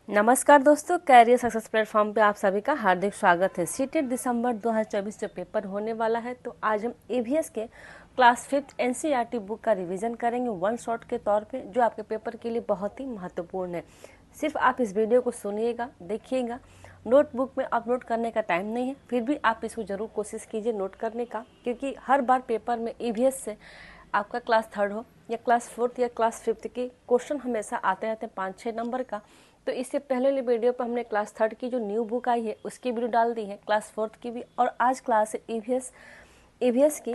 नमस्कार दोस्तों, career success platform पे आप सभी का हार्दिक स्वागत है। सीटेट दिसंबर 2024 जो पेपर होने वाला है, तो आज हम ईवीएस के क्लास 5 एनसीईआरटी बुक का रिवीजन करेंगे वन शॉट के तौर पे, जो आपके पेपर के लिए बहुत ही महत्वपूर्ण है। सिर्फ आप इस वीडियो को सुनिएगा, देखिएगा। नोटबुक में आप नोट करने का टाइम नहीं है, फिर भी आप इसको जरूर कोशिश कीजिए नोट करने का, क्योंकि हर बार पेपर में ईवीएस से आपका क्लास 3 हो या क्लास 4 या क्लास 5 के क्वेश्चन हमेशा आते रहते हैं 5-6 नंबर का। तो इससे पहले वाली वीडियो पर हमने क्लास 3 की जो न्यू बुक आई है उसकी वीडियो डाल दी है, क्लास 4 की भी, और आज क्लास है ईवीएस की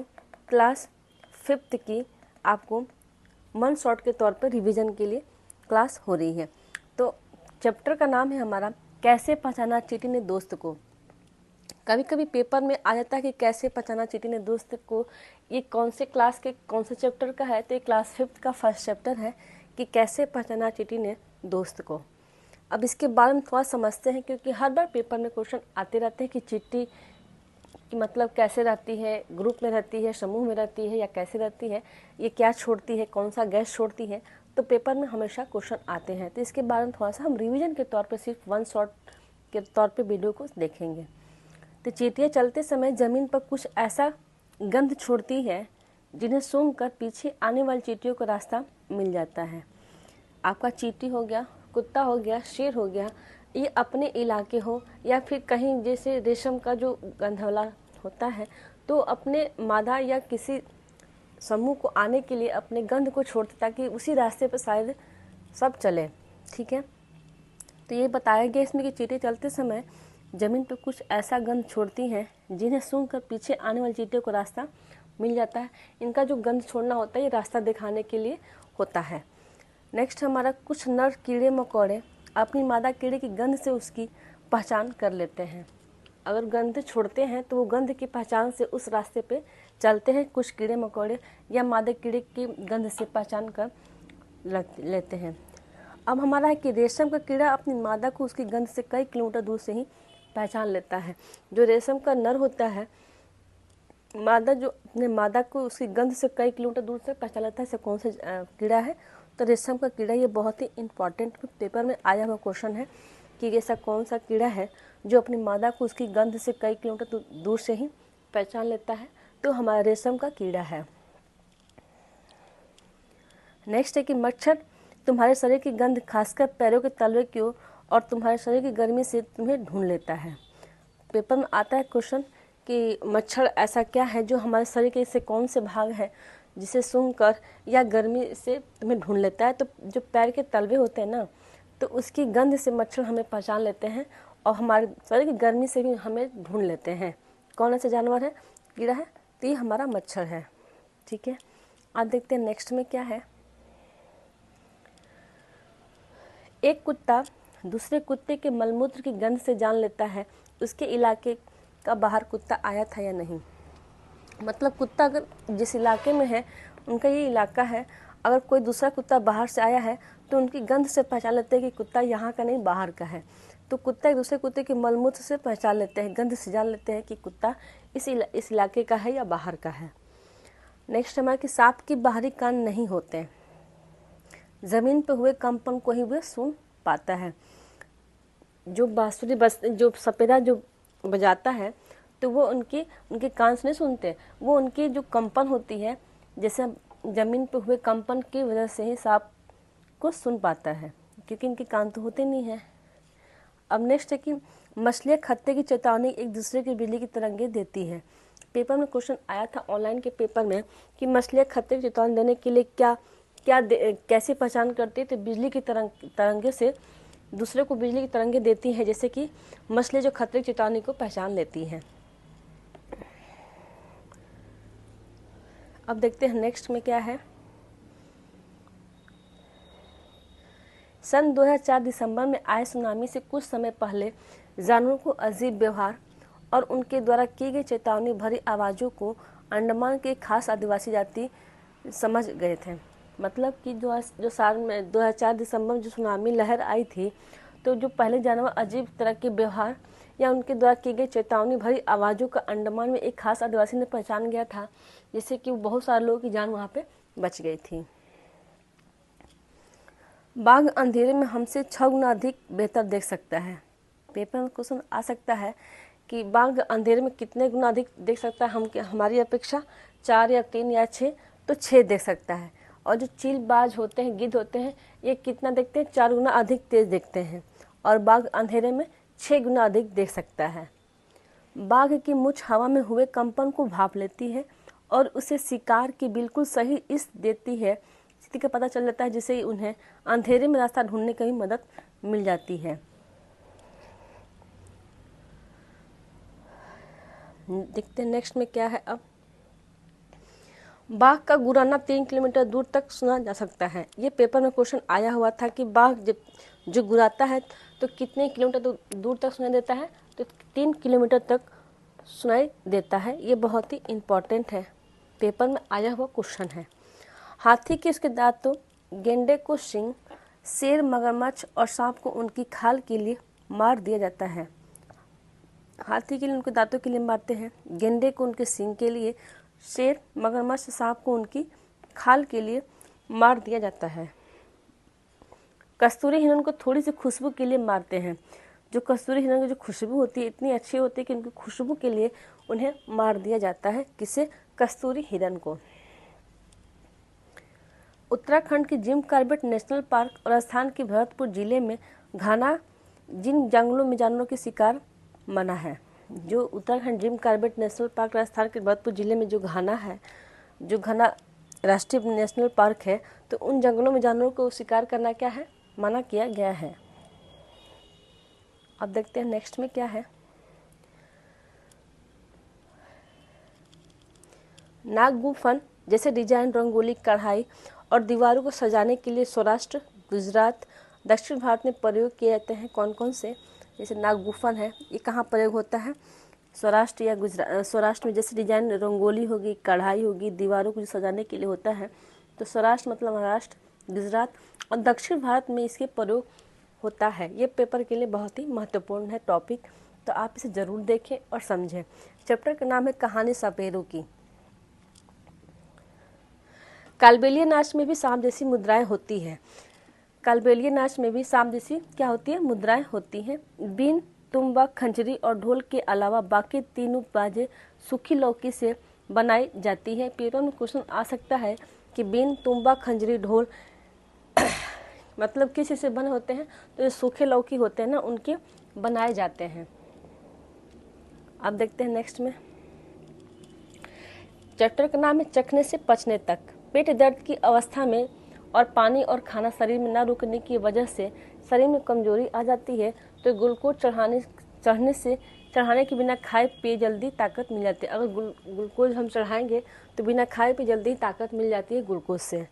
क्लास 5 की। आपको वन शॉट के तौर पर रिवीजन के लिए क्लास हो रही है। तो चैप्टर का नाम है हमारा कैसे पहचाना चींटी ने दोस्त को। कभी कभी पेपर में आ जाता है कि कैसे पहचाना चींटी ने दोस्त को, ये कौन से क्लास के कौन से चैप्टर का है। तो ये क्लास 5 का फर्स्ट चैप्टर है कि कैसे पहचाना चींटी ने दोस्त को। अब इसके बारे में थोड़ा समझते हैं, क्योंकि हर बार पेपर में क्वेश्चन आते रहते हैं कि चींटी की मतलब कैसे रहती है, ग्रुप में रहती है, समूह में रहती है, या कैसे रहती है, ये क्या छोड़ती है, कौन सा गैस छोड़ती है। तो पेपर में हमेशा क्वेश्चन आते हैं, तो इसके बारे में थोड़ा सा हम रिवीजन के तौर पर सिर्फ वन शॉट के तौर पर वीडियो को देखेंगे। तो चींटियाँ चलते समय ज़मीन पर कुछ ऐसा गंध छोड़ती है जिन्हें सूंघकर पीछे आने वाली चींटियों को रास्ता मिल जाता है। आपका चींटी हो गया, कुत्ता हो गया, शेर हो गया, ये अपने इलाके हो या फिर कहीं जैसे रेशम का जो गंधवाला होता है, तो अपने मादा या किसी समूह को आने के लिए अपने गंध को छोड़ते, ताकि उसी रास्ते पर शायद सब चले। ठीक है, तो ये बताया गया इसमें कि चींटी चलते समय ज़मीन पर कुछ ऐसा गंध छोड़ती हैं जिन्हें सूंघकर पीछे आने वाली चींटियों को रास्ता मिल जाता है। इनका जो गंध छोड़ना होता है ये रास्ता दिखाने के लिए होता है। नेक्स्ट हमारा कुछ नर कीड़े मकोड़े अपनी मादा कीड़े की गंध से उसकी पहचान कर लेते हैं। अगर गंध छोड़ते हैं तो वो गंध की पहचान से उस रास्ते पे चलते हैं। कुछ कीड़े मकोड़े या मादा कीड़े की गंध से पहचान कर लेते हैं। अब हमारा है कि रेशम का कीड़ा अपनी मादा को उसकी गंध से कई किलोमीटर दूर से ही पहचान लेता है। जो रेशम का नर होता है, मादा जो अपने मादा को उसकी गंध से कई किलोमीटर दूर से पहचान लेता है। इसे कौन सा कीड़ा है? तो रेशम का कीड़ा। ये बहुत ही इंपॉर्टेंट पेपर में आया हुआ क्वेश्चन है कि ऐसा कौन सा कीड़ा है जो अपनी मादा को उसकी गंध से कई किलोमीटर दूर से ही पहचान लेता है। तो हमारा रेशम का कीड़ा है। नेक्स्ट है कि मच्छर तुम्हारे शरीर की गंध खासकर पैरों के तलवे की ओर और तुम्हारे शरीर की गर्मी से तुम्हें ढूंढ लेता है। पेपर में आता है क्वेश्चन कि मच्छर ऐसा क्या है जो हमारे शरीर के से कौन से भाग है जिसे सूंघकर या गर्मी से तुम्हें ढूंढ लेता है। तो जो पैर के तलवे होते हैं ना, तो उसकी गंध से मच्छर हमें पहचान लेते हैं और हमारे शरीर की गर्मी से भी हमें ढूंढ लेते हैं। कौन ऐसा जानवर है, कीड़ा है? तो ये हमारा मच्छर है। ठीक है, आज देखते हैं नेक्स्ट में क्या है। एक कुत्ता दूसरे कुत्ते के मलमूत्र की गंध से जान लेता है उसके इलाके का बाहर कुत्ता आया था या नहीं। मतलब कुत्ता अगर जिस इलाके में है उनका ये इलाका है, अगर कोई दूसरा कुत्ता बाहर से आया है तो उनकी गंध से पहचान लेते हैं कि कुत्ता यहाँ का नहीं बाहर का है। तो कुत्ता एक दूसरे कुत्ते के मलमूत्र से पहचान लेते हैं, गंध से जान लेते हैं कि कुत्ता इस इलाके का है या बाहर का है। नेक्स्ट हमारा कि सांप की बाहरी कान नहीं होते, ज़मीन पर हुए कंपन को ही वह सुन पाता है। जो बांसुरी जो सपेरा जो बजाता है, तो वो उनके कान से नहीं सुनते, वो उनकी जो कंपन होती है, जैसे ज़मीन पर हुए कंपन की वजह से ही सांप को सुन पाता है, क्योंकि इनके कान तो होते नहीं हैं। अब नेक्स्ट है कि मछलियाँ खतरे की चेतावनी एक दूसरे की बिजली की तरंगे देती है। पेपर में क्वेश्चन आया था ऑनलाइन के पेपर में कि मछलियाँ खतरे की चेतावनी देने के लिए कैसे पहचान करती है। तो बिजली की तरंगे से दूसरे को बिजली की तरंगे देती हैं, जैसे कि मछली जो खतरे की चेतावनी को पहचान लेती हैं। अब देखते हैं नेक्स्ट में क्या है। सन 2004 दिसंबर में आए सुनामी से कुछ समय पहले जानवरों को अजीब व्यवहार और उनके द्वारा की गई चेतावनी भरी आवाज़ों को अंडमान के खास आदिवासी जाति समझ गए थे। मतलब कि जो साल में 2004 दिसंबर में जो सुनामी लहर आई थी, तो जो पहले जानवर अजीब तरह के व्यवहार या उनके द्वारा की गई चेतावनी भरी आवाज़ों का अंडमान में एक खास आदिवासी ने पहचान गया था, जिससे कि बहुत सारे लोगों की जान वहाँ पे बच गई थी। बाघ अंधेरे में हमसे 6 गुना अधिक बेहतर देख सकता है। पेपर में क्वेश्चन आ सकता है कि बाघ अंधेरे में कितने गुना अधिक देख सकता है हमारी अपेक्षा, 4 या 3 या 6, तो 6 देख सकता है। और जो चीलबाज होते हैं, गिद्ध होते हैं, ये कितना देखते हैं? 4 गुना अधिक तेज देखते हैं। और बाघ अंधेरे में 6 गुना अधिक देख सकता है। बाघ की मूंछ हवा में हुए कंपन को भाप लेती है और उसे शिकार की बिल्कुल सही इस देती है, स्थिति का पता चल जाता है, जिससे उन्हें अंधेरे में रास्ता ढूंढने की भी मदद मिल जाती है। देखते हैं नेक्स्ट में क्या है। अब बाघ का गुर्राना 3 किलोमीटर दूर तक सुना जा सकता है। ये पेपर में क्वेश्चन आया हुआ था कि बाघ जो गुर्राता है तो कितने किलोमीटर दूर तक सुनाई देता है? तो 3 किलोमीटर तक सुनाई देता है। ये बहुत ही इम्पोर्टेंट है, पेपर में आया हुआ क्वेश्चन है। हाथी के उसके दांतों, गेंडे को सींग, शेर, मगरमच्छ और सांप को उनकी खाल के लिए मार दिया जाता है। हाथी के लिए उनके दांतों के लिए मारते हैं, गेंडे को उनके सींग के लिए, शेर, मगरमच्छ, सांप को उनकी खाल के लिए मार दिया जाता है। कस्तूरी हिरण को थोड़ी सी खुशबू के लिए मारते हैं। जो कस्तूरी हिरण की जो खुशबू होती है इतनी अच्छी होती है कि उनकी खुशबू के लिए उन्हें मार दिया जाता है। किसे? कस्तूरी हिरण को। उत्तराखंड की जिम कॉर्बेट नेशनल पार्क और राजस्थान के भरतपुर जिले में घाना जिन जंगलों में जानवरों की शिकार मना है। जो Uttarakhand Jim Corbett national park, Rajasthan के भरतपुर जिले में जो घाना है, जो घाना राष्ट्रीय नेशनल पार्क है, तो उन जंगलों में जानवरों को शिकार करना क्या है? मना किया गया है। अब देखते हैं नेक्स्ट में क्या है। नागगुफन जैसे डिजाइन, रंगोली, कढ़ाई और दीवारों को सजाने के लिए सौराष्ट्र, गुजरात, दक्षिण भारत में प्रयोग किए जाते हैं। कौन कौन से? जैसे नागगुफन है, ये कहाँ प्रयोग होता है? सौराष्ट्र या गुजरात। सौराष्ट्र में जैसे डिजाइन, रंगोली होगी, कढ़ाई होगी, दीवारों को सजाने के लिए होता है, तो सौराष्ट्र मतलब महाराष्ट्र, गुजरात, और दक्षिण भारत में इसके प्रयोग होता है। ये पेपर के लिए बहुत ही महत्वपूर्ण है टॉपिक, तो आप इसे ज़रूर देखें और समझें। चैप्टर का नाम है कहानी सपेरों की। कालबेलिया नाच में भी सांप जैसी मुद्राएं होती है। कालबेलिया नाच में भी सांप जैसी क्या होती है? मुद्राएं होती हैं। बीन, तुम्बा, खंजरी और ढोल के अलावा बाकी तीनों बाजें सूखी लौकी से बनाई जाती है। पेपर में क्वेश्चन आ सकता है कि बीन, तुम्बा, खंजरी, ढोल मतलब किस चीज़ से बने होते हैं? तो ये सूखे लौकी होते हैं ना, उनके बनाए जाते हैं। अब देखते हैं नेक्स्ट में। चैप्टर का नाम है चखने से पचने तक। पेट दर्द की अवस्था में और पानी और खाना शरीर में न रुकने की वजह से शरीर में कमजोरी आ जाती है, तो ग्लूकोज चढ़ाने के बिना खाए पिए जल्दी ताकत मिल जाती है। अगर ग्लूकोज हम चढ़ाएंगे तो बिना खाए पिए जल्दी ही ताकत मिल जाती है ग्लूकोज से।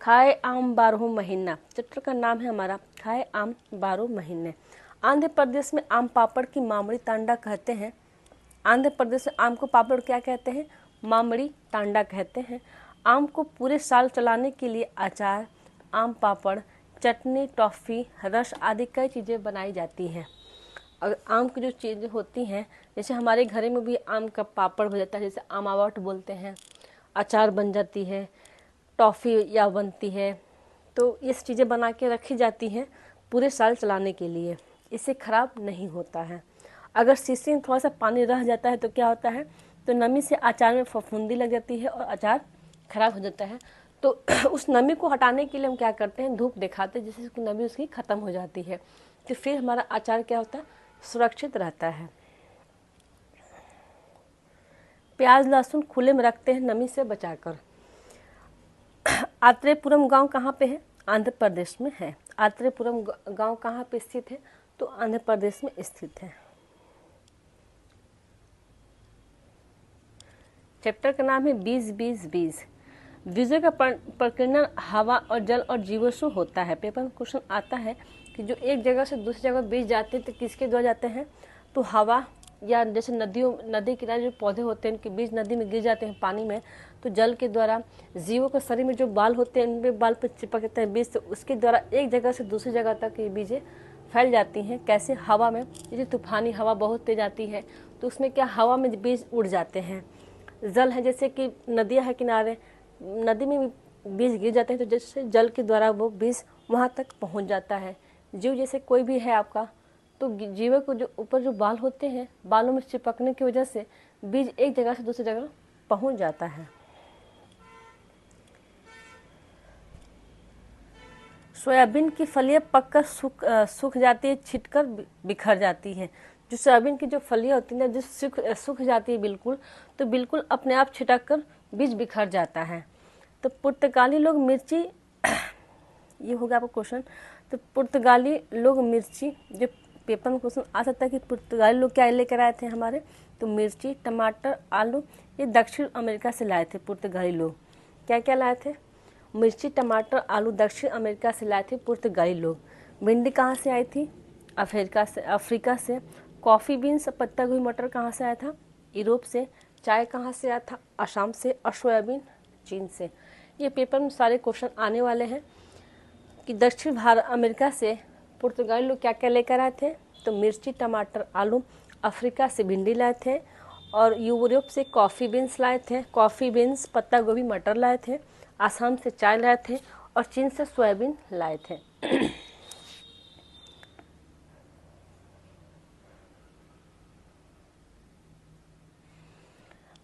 खाए आम 12 महीना। चैप्टर का नाम है हमारा खाए आम 12 महीने। आंध्र प्रदेश में आम पापड़ की मामड़ी तांडा कहते हैं। आंध्र प्रदेश में आम को पापड़ क्या कहते हैं? मामड़ी तांडा कहते हैं। आम को पूरे साल चलाने के लिए अचार, आम पापड़, चटनी, टॉफ़ी, रस आदि कई चीज़ें बनाई जाती हैं। अगर आम की जो चीज़ें होती हैं, जैसे हमारे घर में भी आम का पापड़ हो जाता है, जैसे आमावट बोलते हैं, अचार बन जाती है, टॉफ़ी या बनती है, तो ये चीज़ें बना के रखी जाती हैं पूरे साल चलाने के लिए। इससे ख़राब नहीं होता है। अगर शीशे में थोड़ा सा पानी रह जाता है तो क्या होता है? तो नमी से अचार में फफूंदी लग जाती है और अचार खराब हो जाता है। तो उस नमी को हटाने के लिए हम क्या करते हैं? धूप दिखाते हैं, जिससे नमी उसकी ख़त्म हो जाती है, तो फिर हमारा अचार क्या होता है? सुरक्षित रहता है। प्याज लहसुन खुले में रखते हैं नमी से बचाकर। आत्रेयपुरम गांव कहाँ पे है? आंध्र प्रदेश में है। आत्रेयपुरम गांव कहाँ पे स्थित है? तो आंध्र प्रदेश में स्थित है। चैप्टर का नाम है बीज बीज बीज। बीजों का प्रकीर्णन हवा और जल और जीवों से होता है। पेपर में क्वेश्चन आता है कि जो एक जगह से दूसरी जगह बीज जाते हैं तो किसके द्वारा जाते हैं? तो हवा, या जैसे नदी किनारे जो पौधे होते हैं उनके बीज नदी में गिर जाते हैं पानी में, तो जल के द्वारा जीवों के शरीर में जो बाल होते हैं उनके बाल पर चिपकते हैं बीज, तो उसके द्वारा एक जगह से दूसरी जगह तक ये बीजें फैल जाती हैं। कैसे? हवा में। जैसे तूफानी हवा बहुत तेज आती है तो उसमें क्या हवा में बीज उड़ जाते हैं। जल है, जैसे कि नदियाँ है किनारे, नदी में भी बीज गिर जाते हैं तो जैसे जल के द्वारा वो बीज वहाँ तक पहुँच जाता है। जीव जैसे कोई भी है आपका, तो जीव को जो ऊपर जो बाल होते हैं, बालों में चिपकने की वजह से बीज एक जगह से दूसरी जगह पहुँच जाता है। सोयाबीन की फलियां पककर सूख जाती है, छिटकर बिखर जाती है। जो सोयाबीन की जो फलियां होती हैं, जो सूख जाती है बिल्कुल, तो बिल्कुल अपने आप छिटक कर बीज बिखर जाता है। तो पुर्तगाली लोग मिर्ची ये होगा आपका क्वेश्चन। तो पुर्तगाली लोग मिर्ची, जो पेपर में क्वेश्चन आ सकता है कि पुर्तगाली लोग क्या लेकर आए थे हमारे, तो मिर्ची, टमाटर, आलू, ये दक्षिण अमेरिका से लाए थे पुर्तगाली लोग। क्या क्या लाए थे? मिर्ची, टमाटर, आलू दक्षिण अमेरिका से लाए थे पुर्तगाली लोग। भिंडी कहाँ से आई थी? अफ्रीका से। कॉफ़ी बीन्स, पत्ता गोभी, मटर कहाँ से आया था? यूरोप से। चाय कहाँ से आया था? असम से। और सोयाबीन चीन से। ये पेपर में सारे क्वेश्चन आने वाले हैं कि दक्षिण अमेरिका से पुर्तगाली लोग क्या क्या लेकर आए थे। तो मिर्ची, टमाटर, आलू, अफ्रीका से भिंडी लाए थे, और यूरोप से कॉफ़ी बीन्स लाए थे, कॉफ़ी बीन्स, पत्ता गोभी, मटर लाए थे, असम से चाय लाए थे, और चीन से सोयाबीन लाए थे।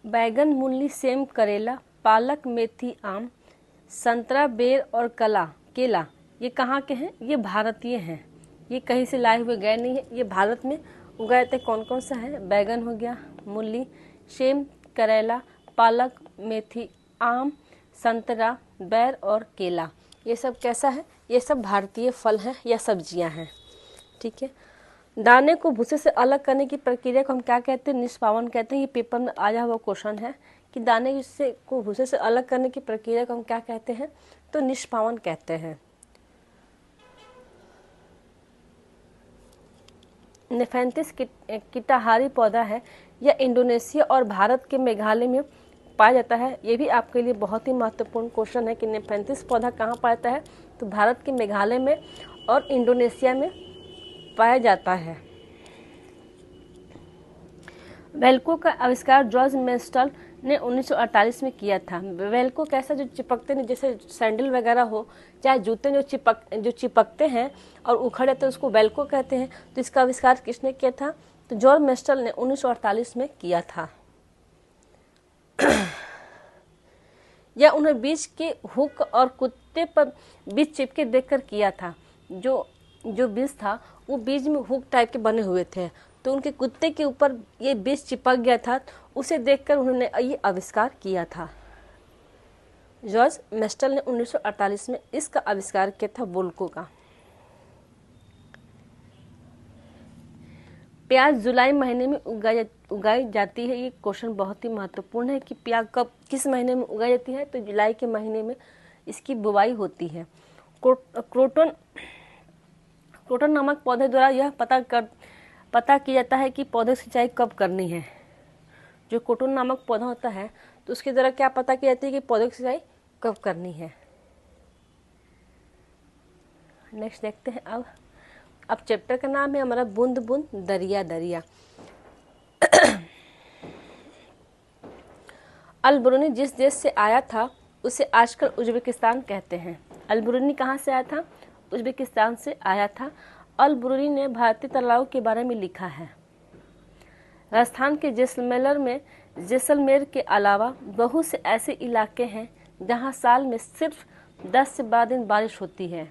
बैगन, मूली, सेम, करेला, पालक, मेथी, आम, संतरा, बेर और केला ये कहाँ के हैं? ये भारतीय हैं। ये कहीं से लाए हुए गए नहीं है, ये भारत में उगाए थे। कौन कौन सा है? बैगन हो गया, मूली, सेम, करेला, पालक, मेथी, आम, संतरा, बेर और केला। ये सब कैसा है? ये सब भारतीय फल हैं या सब्जियां हैं। ठीक है। दाने को भूसे से अलग करने की प्रक्रिया को हम क्या कहते हैं? निष्पावन कहते हैं। ये पेपर में आया हुआ क्वेश्चन है कि दाने को भूसे से अलग करने की प्रक्रिया को हम क्या कहते हैं? तो निष्पावन कहते हैं। नेफेंथिस कीटाहारी पौधा है। यह इंडोनेशिया और भारत के मेघालय में पाया जाता है। ये भी आपके लिए बहुत ही महत्वपूर्ण क्वेश्चन है कि नेफेंथिस पौधा कहाँ पाया जाता है? तो भारत के मेघालय में और इंडोनेशिया में पाया जाता है। वेल्क्रो का आविष्कार जॉर्ज मेस्टल ने 1948 में किया था। वेल्क्रो कैसा? जो चिपकते नहीं, जैसे सैंडल वगैरह हो, चाहे जूते जो चिपकते हैं और उखड़ जाते हैं, उसको वेल्क्रो कहते हैं। तो इसका आविष्कार किसने किया था? तो जॉर्ज मेस्टल ने 1948 में किया था। यह उन्हें बीच के हुक और कुत्ते पर बीज चिपके देखकर किया था। जो बीज था वो बीज में हुक टाइप के बने हुए थे, तो उनके कुत्ते के ऊपर ये बीज चिपक गया था। उसे देखकर उन्होंने ये आविष्कार किया था। जॉर्ज मेस्टल ने 1948 में इसका आविष्कार किया था, वेल्क्रो का। प्याज जुलाई महीने में उगाई जाती है। ये क्वेश्चन बहुत ही महत्वपूर्ण है कि प्याज कब, किस महीने में उगाई जाती है? तो जुलाई के महीने में इसकी बुवाई होती है। क्रोटन नामक पौधे द्वारा यह पता किया जाता है कि पौधे की सिंचाई कब करनी है। जो क्रोटन नामक पौधा होता है, तो उसके द्वारा क्या पता की जाती है कि पौधे की सिंचाई कब करनी है। नेक्स्ट देखते हैं। अब चैप्टर का नाम है हमारा बूंद बूंद दरिया दरिया। अल-बिरूनी जिस देश से आया था उसे आजकल उज्बेकिस्तान कहते हैं। अल-बिरूनी कहाँ से आया था? उज्बेकिस्तान से आया था। अल-बिरूनी ने भारतीय तालाबों के बारे में लिखा है। राजस्थान के जैसलमेर के अलावा बहुत से ऐसे इलाके हैं जहाँ साल में सिर्फ 10 से 12 दिन बारिश होती है।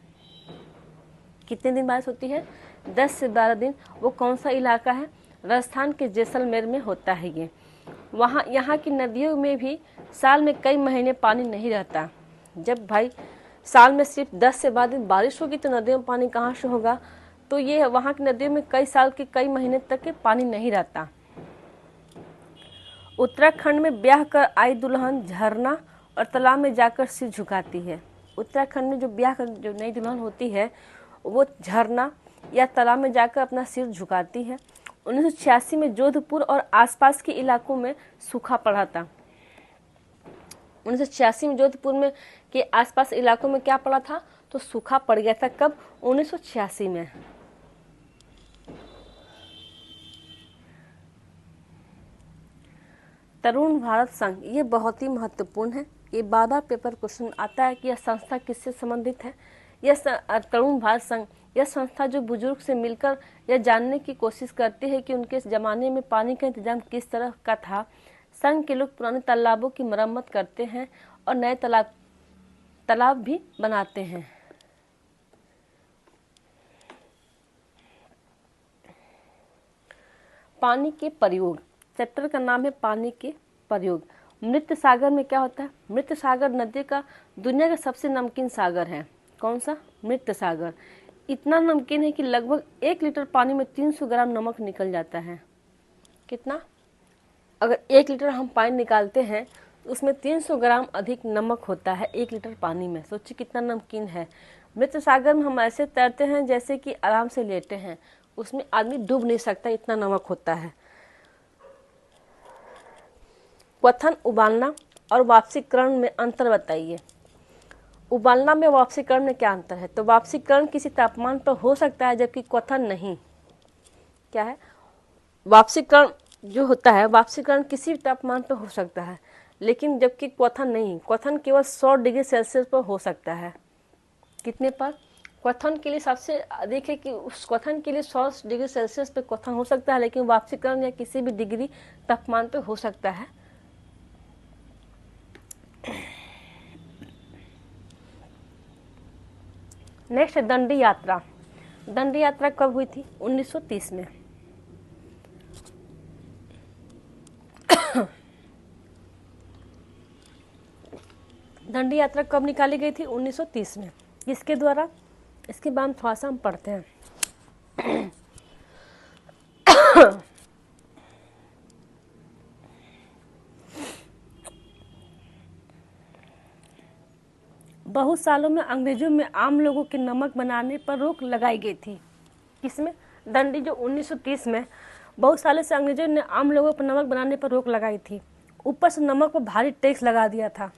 कितने दिन बारिश होती है? 10 से 12 दिन। वो कौन सा इलाका है? राजस्थान के जैसलमेर में होता है ये। यहाँ की नदियों में भी साल में कई महीने पानी नहीं रहता। जब भाई साल में सिर्फ 10 से 12 दिन बारिश होगी तो नदियों में पानी कहाँ से होगा? तो ये वहाँ की नदियों में कई साल के कई महीने तक के पानी नहीं रहता। उत्तराखंड में ब्याह कर आई दुल्हन झरना और तालाब में जाकर सिर झुकाती है। उत्तराखंड में जो ब्याह कर जो नई दुल्हन होती है वो झरना या तालाब में जाकर अपना सिर झुकाती है। 1986 में जोधपुर और आसपास के इलाकों में सूखा पड़ा था। 1986 में जोधपुर में के आसपास इलाकों में क्या पड़ा था? तो सूखा पड़ गया था। कब? 1986 में। तरुण भारत संघ, ये बहुत ही महत्वपूर्ण है ये बार पेपर क्वेश्चन आता है कि यह संस्था किससे संबंधित है। यह तरुण भारत संघ, यह संस्था जो बुजुर्ग से मिलकर यह जानने की कोशिश करती है कि उनके ज़माने में पानी का इंतजाम किस तरह का था। संघ के लोग पुराने तालाबों की मरम्मत करते हैं और नए तालाब भी बनाते हैं। पानी के प्रयोग, चैप्टर का नाम है पानी के प्रयोग। मृत सागर में क्या होता है? मृत सागर नदी का दुनिया का सबसे नमकीन सागर है। कौन सा? मृत सागर। इतना नमकीन है कि लगभग 1 लीटर पानी में 300 ग्राम नमक निकल जाता है। कितना? अगर 1 लीटर हम पानी निकालते हैं तो उसमें 300 ग्राम अधिक नमक होता है 1 लीटर पानी में। सोचिए कितना नमकीन है। मृत सागर में हम ऐसे तैरते हैं जैसे कि आराम से लेटे हैं, उसमें आदमी डूब नहीं सकता, इतना नमक होता है। क्वथन, उबालना और वाष्पीकरण में अंतर बताइए। उबालना में वाष्पीकरण में क्या अंतर है? तो वाष्पीकरण किसी तापमान पर हो सकता है जबकि क्वथन नहीं। क्या है? वाष्पीकरण जो होता है, वाष्पीकरण किसी भी तापमान पर हो सकता है, लेकिन जबकि क्वथन नहीं। क्वथन केवल 100 डिग्री सेल्सियस पर हो सकता है। कितने पर? क्वथन के लिए सबसे अधिक है कि उस क्वथन के लिए 100 डिग्री सेल्सियस पे क्वथन हो सकता है, लेकिन वाष्पीकरण या किसी भी डिग्री तापमान पे हो सकता है। नेक्स्ट है दंडी यात्रा। दंडी यात्रा कब हुई थी? 1930 में। दंडी यात्रा कब निकाली गई थी? 1930 में। किसके द्वारा? इसके बाद थोड़ा सा हम पढ़ते हैं। बहुत सालों में अंग्रेजों में आम लोगों के नमक बनाने पर रोक लगाई गई थी। किसमें? दंडी जो 1930 में, बहुत सालों से अंग्रेजों ने आम लोगों पर नमक बनाने पर रोक लगाई थी। ऊपर से नमक पर भारी टैक्स लगा दिया था।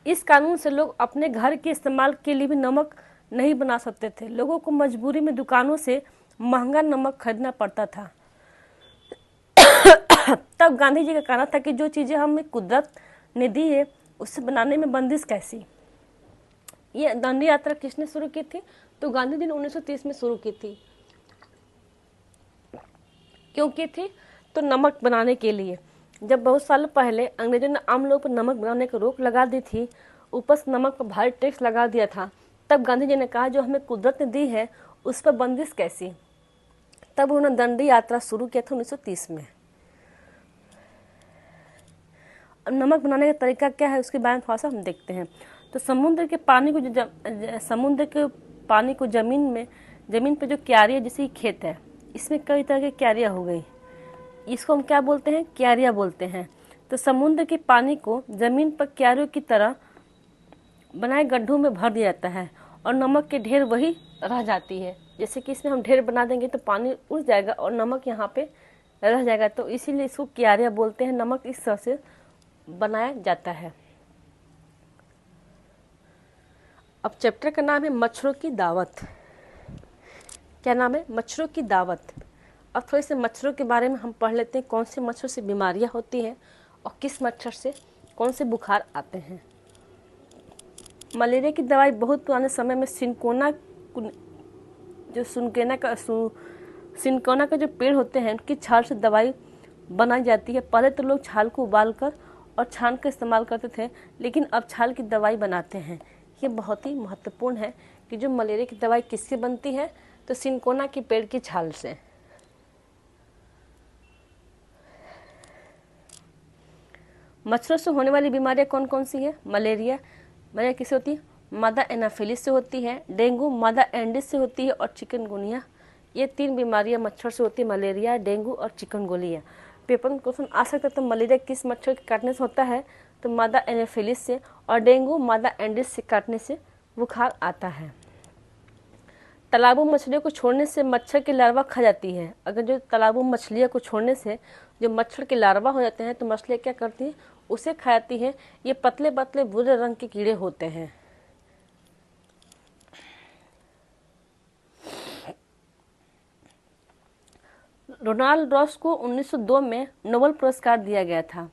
इस कानून से लोग अपने घर के इस्तेमाल के लिए भी नमक नहीं बना सकते थे। लोगों को मजबूरी में दुकानों से महंगा नमक खरीदना पड़ता था। तब गांधी जी का कहना था कि जो चीज़ें हमें कुदरत ने दी है उससे बनाने में बंदिश कैसी। ये दांडी यात्रा किसने शुरू की थी? तो गांधी जी ने 1930 में शुरू की थी। क्यों की थी? तो नमक बनाने के लिए। जब बहुत साल पहले अंग्रेजों ने आम लोगों पर नमक बनाने की रोक लगा दी थी, ऊपर से नमक पर भारी टैक्स लगा दिया था, तब गांधी जी ने कहा जो हमें कुदरत ने दी है उस पर बंदिश कैसी। तब उन्होंने दंडी यात्रा शुरू किया था 1930 में। अब नमक बनाने का तरीका क्या है उसके बारे में थोड़ा सा हम देखते हैं। तो समुद्र के पानी को जमीन पे जो क्यारियाँ जैसे खेत है, इसमें कई तरह की क्यारियाँ हो गई, इसको हम क्या बोलते हैं? क्यारियाँ बोलते हैं। तो समुद्र के पानी को जमीन पर क्यारियों की तरह बनाए गड्ढों में भर दिया जाता है और नमक के ढेर वही रह जाती है। जैसे कि इसमें हम ढेर बना देंगे तो पानी उड़ जाएगा और नमक यहाँ पे रह जाएगा, तो इसीलिए इसको क्यारियाँ बोलते हैं। नमक इस तरह से बनाया जाता है। अब चैप्टर का नाम है मच्छरों की दावत। क्या नाम है? मच्छरों की दावत। अब थोड़े से मच्छरों के बारे में हम पढ़ लेते हैं, कौन से मच्छर से बीमारियां होती हैं और किस मच्छर से कौन से बुखार आते हैं। मलेरिया की दवाई बहुत पुराने समय में सिनकोना का जो पेड़ होते हैं उनकी छाल से दवाई बनाई जाती है। पहले तो लोग छाल को उबालकर और छान का इस्तेमाल करते थे, लेकिन अब छाल की दवाई बनाते हैं। ये बहुत ही महत्वपूर्ण है कि जो मलेरिया की दवाई किससे बनती है, तो सिनकोना के पेड़ की छाल से। मच्छरों से होने वाली बीमारियां कौन कौन सी है? मलेरिया किससे होती है? मादा एनाफिलिस से होती है, डेंगू मादा एंडिस से होती है और चिकनगुनिया। ये 3 बीमारियां मच्छर से होती है, मलेरिया, डेंगू और चिकनगुनिया। पेपर में क्वेश्चन आ सकता है। तो मलेरिया किस मच्छर के काटने से होता है? तो मादा एनाफिलिस से, और डेंगू मादा एंडिस से काटने से बुखार आता है। तालाबों मछलियों को छोड़ने से मच्छर की लार्वा खा जाती है। अगर जो तालाबों मछलियों को छोड़ने से जो मच्छर के लार्वा हो जाते हैं तो मछलियाँ क्या करती हैं? उसे खा जाती हैं। ये पतले पतले भूरे रंग के कीड़े होते हैं। रोनाल्ड रॉस को 1902 में नोबेल पुरस्कार दिया गया था।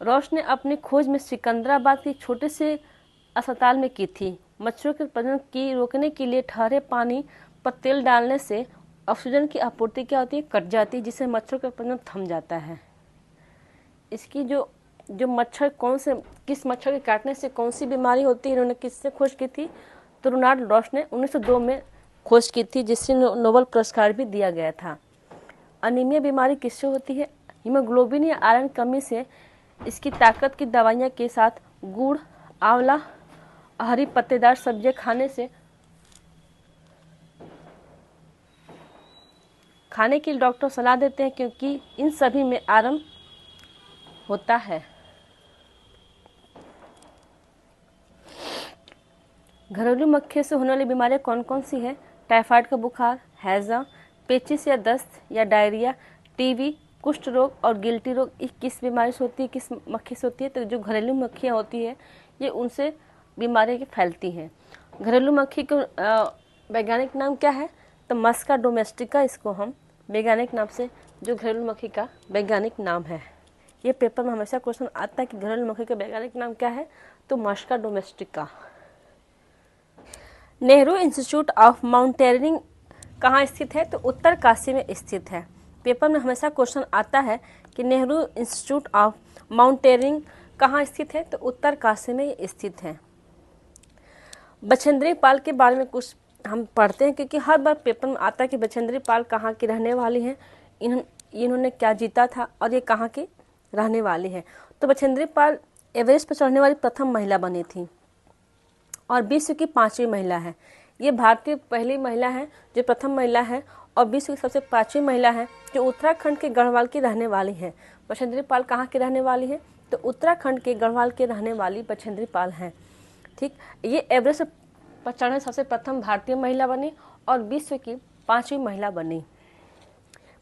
रॉश ने अपनी खोज में सिकंदराबाद के छोटे से अस्पताल में की थी। मच्छरों के प्रजनन की रोकने के लिए ठहरे पानी पर तेल डालने से ऑक्सीजन की आपूर्ति क्या होती है, कट जाती है, जिससे मच्छरों का प्रजनन थम जाता है। इसकी जो मच्छर किस मच्छर के काटने से कौन सी बीमारी होती है, इन्होंने किससे खोज की थी, तो रोनाल्ड रॉश ने 1902 में खोज की थी, जिससे नोबेल पुरस्कार भी दिया गया था। अनीमिया बीमारी किससे होती है, हीमोग्लोबिन या आयरन कमी से। इसकी ताकत की दवाइयाँ के साथ गुड़, आंवला, हरी पत्तेदार सब्जियां खाने के लिए डॉक्टर सलाह देते हैं, क्योंकि इन सभी में आयरन होता है। घरेलू मक्खी से होने वाली बीमारियां कौन कौन सी है? टाइफाइड का बुखार, हैजा, पेचिस या दस्त या डायरिया, टीबी, कुष्ठ रोग और गिल्टी रोग। किस बीमारी से होती है, किस मक्खी से होती है? तो जो घरेलू मक्खियाँ होती है ये उनसे बीमारियाँ फैलती हैं। घरेलू मक्खी का वैज्ञानिक नाम क्या है? तो मस्का डोमेस्टिका, इसको हम वैज्ञानिक नाम से, जो घरेलू मक्खी का वैज्ञानिक नाम है। ये पेपर में हमेशा क्वेश्चन आता है कि घरेलू मक्खी का वैज्ञानिक नाम क्या है, तो मस्का डोमेस्टिका। नेहरू इंस्टीट्यूट ऑफ माउंटेनियरिंग कहाँ स्थित है? तो उत्तर काशी में स्थित है। पेपर में हमेशा क्वेश्चन आता है कि नेहरू इंस्टीट्यूट ऑफ माउंटेनियरिंग कहाँ स्थित है? तो उत्तर काशी में स्थित है। बछेंद्री पाल के बारे में कुछ हम पढ़ते हैं, क्योंकि हर बार पेपर में आता है कि बछेंद्री पाल कहाँ की रहने वाली हैं, इन्होंने क्या जीता था और ये कहाँ की रहने वाली है। तो बछेंद्री पाल एवरेस्ट पर चढ़ने वाली प्रथम महिला बनी थी और विश्व की 5वीं महिला है। ये भारत की पहली महिला है जो प्रथम महिला है, और विश्व की सबसे 5वीं महिला है जो उत्तराखंड के गढ़वाल की रहने वाली है। बछेंद्री पाल कहाँ की रहने वाली है? तो उत्तराखंड के गढ़वाल के रहने वाली बछेंद्री पाल हैं। ठीक, ये एवरेस्ट पर चढ़ने सबसे प्रथम भारतीय महिला बनी और विश्व की 5वीं महिला बनी।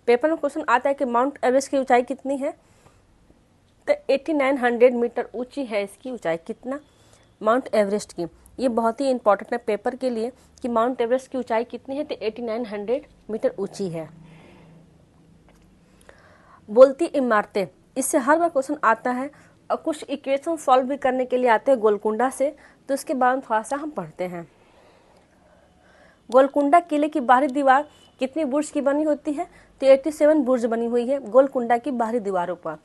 पेपर में क्वेश्चन आता है कि माउंट एवरेस्ट की ऊंचाई कितनी है? तो 8900 मीटर ऊंची है इसकी ऊंचाई। कितना? माउंट एवरेस्ट की। ये बहुत ही इंपॉर्टेंट है पेपर के लिए कि माउंट एवरेस्ट की ऊंचाई कितनी है, तो 8900 मीटर ऊंची है। बोलती इमारतें, इससे हर बार क्वेश्चन आता है और कुछ इक्वेशन सॉल्व भी करने के लिए आते हैं गोलकुंडा से, तो इसके बारे में थोड़ा सा हम पढ़ते हैं। गोलकुंडा किले की बाहरी दीवार कितनी बुर्ज की बनी होती है? तो 87 बुर्ज बनी हुई है गोलकुंडा की बाहरी दीवारों पर।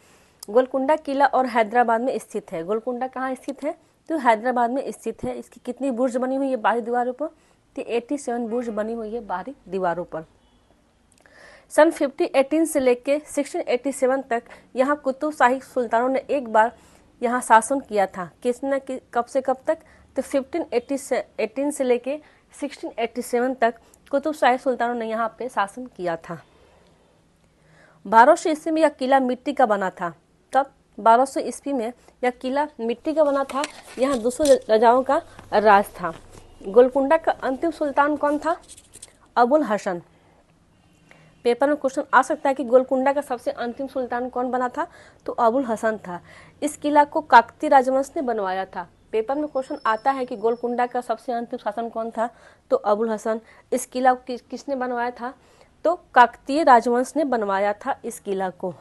गोलकुंडा किला और हैदराबाद में स्थित है। गोलकुंडा कहाँ स्थित है? तो हैदराबाद में स्थित है। इसकी कितनी बुर्ज बनी हुई है बाहरी दीवारों पर? तो 87 बुर्ज बनी हुई है बाहरी दीवारों पर। सन 1518 से लेकर 1687 तक यहाँ कुतुब शाही सुल्तानों ने एक बार यहाँ शासन किया था। किसने, कब से कब तक? तो 1518 से लेकर 1687 तक कुतुब शाही सुल्तानों ने यहाँ पे शासन किया था। 1200 ईस्वी में यह किला मिट्टी का बना था। तब 1200 ईस्वी में यह किला मिट्टी का बना था। यहाँ 200 राजाओं का राज था। गोलकुंडा का अंतिम सुल्तान कौन था? अबुल हसन। पेपर में क्वेश्चन आ सकता है कि गोलकुंडा का सबसे अंतिम सुल्तान कौन बना था? तो अबुल हसन था। इस किला को काकतीय राजवंश ने बनवाया था। पेपर में क्वेश्चन आता है कि गोलकुंडा का सबसे अंतिम शासन कौन था? तो अबुल हसन। इस किला को किसने बनवाया था? तो काकतीय राजवंश ने बनवाया था इस किला को।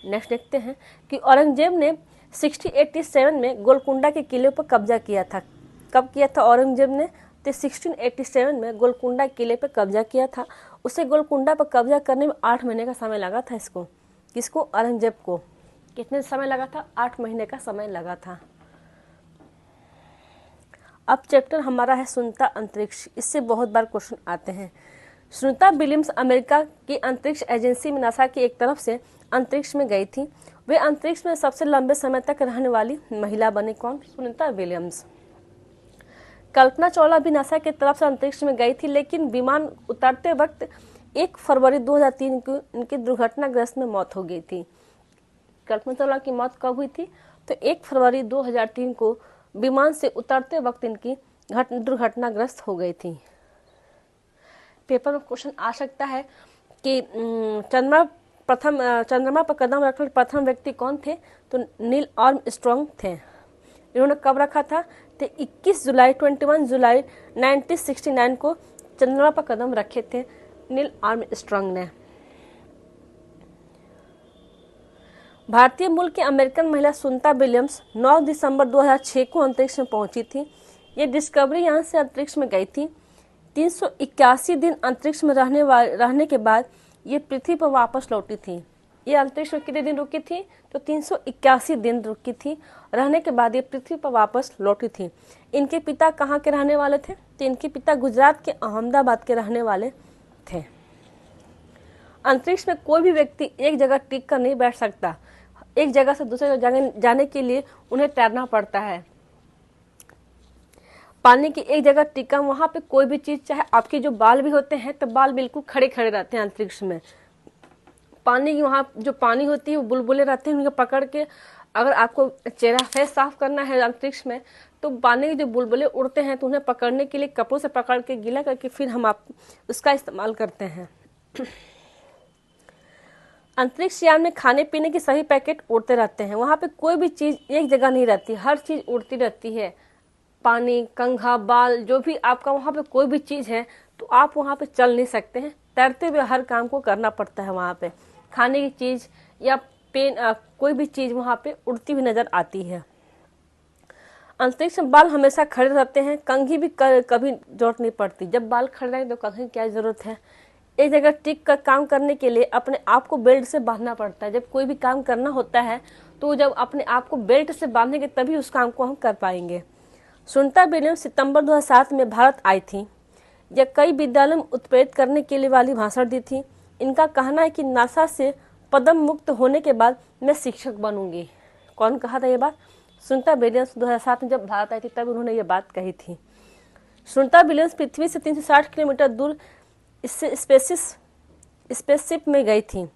नेक्स्ट देखते हैं कि औरंगजेब ने 1687 में गोलकुंडा के किले पर कब्जा किया था। कब किया था औरंगजेब ने? तो 1687 में गोलकुंडा किले पर कब्जा किया था। उसे गोलकुंडा पर कब्जा करने में 8 महीने का समय लगा था। इसको, किसको? औरंगजेब को। कितने समय लगा था? 8 महीने का समय लगा था। अब चैप्टर हमारा है सुनीता अंतरिक्ष। इससे बहुत बार क्वेश्चन आते हैं। सुनीता विलियम्स अमेरिका की अंतरिक्ष एजेंसी में नासा की एक तरफ से अंतरिक्ष में गई थी। वे अंतरिक्ष में सबसे लंबे समय तक रहने वाली महिला बनी। कौन? सुनीता विलियम्स। कल्पना चावला भी नासा की तरफ से अंतरिक्ष में गई थी, लेकिन विमान उतरते वक्त 1 फरवरी 2003 को उनकी दुर्घटनाग्रस्त में मौत हो गई थी। कल्पना चावला की मौत कब हुई थी? तो 1 फरवरी 2003 को विमान से उतरते वक्त इनकी दुर्घटनाग्रस्त हो गई थी। पेपर में क्वेश्चन आ सकता है कि चंद्रमा पर कदम रखने प्रथम व्यक्ति कौन थे? तो नील आर्मस्ट्रांग थे। इन्होंने कब रखा था? तो 21 जुलाई 1969 को चंद्रमा पर कदम रखे थे नील आर्मस्ट्रांग ने। भारतीय मूल की अमेरिकन महिला सुनीता विलियम्स 9 दिसंबर 2006 को अंतरिक्ष में पहुंची थी। ये डिस्कवरी यान से अंतरिक्ष में गई थी। 381 दिन अंतरिक्ष में रहने के बाद ये पृथ्वी पर वापस लौटी थी। ये अंतरिक्ष में कितने दिन रुकी थी? तो 381 दिन रुकी थी। रहने के बाद ये पृथ्वी पर वापस लौटी थी। इनके पिता कहाँ के रहने वाले थे? तो इनके पिता गुजरात के अहमदाबाद के रहने वाले थे। अंतरिक्ष में कोई भी व्यक्ति एक जगह टिक कर नहीं बैठ सकता। एक जगह से दूसरे जगह जाने के लिए उन्हें तैरना पड़ता है। पानी की एक जगह टिका, वहां पे कोई भी चीज, चाहे आपके जो बाल भी होते हैं तो बाल बिल्कुल खड़े खड़े रहते हैं अंतरिक्ष में। पानी की वहाँ जो पानी होती है वो बुलबुले रहते हैं, उनको पकड़ के अगर आपको चेहरा फेस साफ करना है अंतरिक्ष में तो पानी के जो बुलबुले उड़ते हैं तो उन्हें पकड़ने के लिए कपड़ों से पकड़ के गीला करके फिर हम उसका इस्तेमाल करते हैं। अंतरिक्ष यान में खाने पीने के सभी पैकेट उड़ते रहते हैं। वहाँ पे कोई भी चीज एक जगह नहीं रहती, हर चीज उड़ती रहती है। पानी, कंघा, बाल, जो भी आपका वहाँ पे कोई भी चीज है तो आप वहाँ पे चल नहीं सकते हैं। तैरते हुए हर काम को करना पड़ता है। वहाँ पे खाने की चीज या पेन, कोई भी चीज वहाँ पे उड़ती हुई नजर आती है। अंतरिक्ष में बाल हमेशा खड़े रहते हैं, कंघी भी कभी जरूरत नहीं पड़ती। जब बाल खड़े रहेंगे तो कंघी की क्या जरूरत है? एक जगह टिक कर काम करने के लिए अपने आप को बेल्ट से बांधना पड़ता है। जब कोई भी काम करना होता है तो जब अपने आप को बेल्ट से बांधेंगे तभी उस काम को हम कर पाएंगे। सुनीता विलियम्स सितंबर 2007 में भारत आई थी। यह कई विद्यालयों में उत्प्रेरित करने के लिए वाली भाषण दी थी। इनका कहना है कि नासा से पदम मुक्त होने के बाद मैं शिक्षक बनूंगी। कौन कहा था ये बात? सुनीता विलियम्स 2007 में जब भारत आई थी तब उन्होंने ये बात कही थी। सुनीता विलियम्स पृथ्वी से 360 किलोमीटर दूर इससे स्पेसशिप में गई थी।